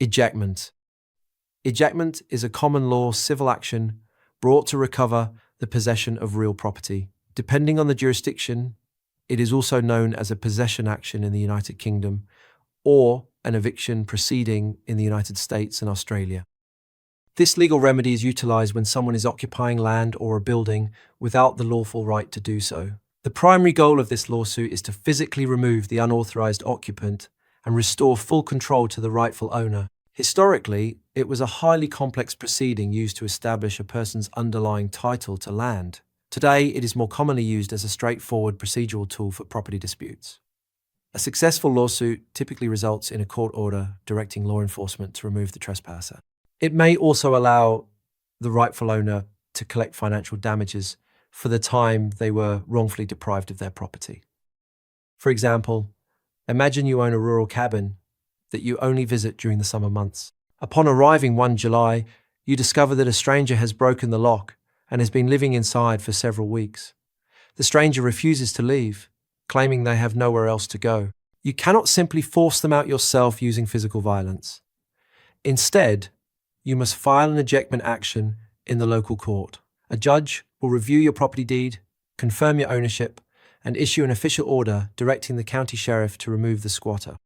Ejectment. Ejectment is a common law civil action brought to recover the possession of real property. Depending on the jurisdiction, it is also known as a possession action in the United Kingdom or an eviction proceeding in the United States and Australia. This legal remedy is utilised when someone is occupying land or a building without the lawful right to do so. The primary goal of this lawsuit is to physically remove the unauthorized occupant and restore full control to the rightful owner. Historically, it was a highly complex proceeding used to establish a person's underlying title to land. Today, it is more commonly used as a straightforward procedural tool for property disputes. A successful lawsuit typically results in a court order directing law enforcement to remove the trespasser. It may also allow the rightful owner to collect financial damages for the time they were wrongfully deprived of their property. For example, imagine you own a rural cabin that you only visit during the summer months. Upon arriving one July, you discover that a stranger has broken the lock and has been living inside for several weeks. The stranger refuses to leave, claiming they have nowhere else to go. You cannot simply force them out yourself using physical violence. Instead, you must file an ejectment action in the local court. A judge will review your property deed, confirm your ownership, and issue an official order directing the county sheriff to remove the squatter.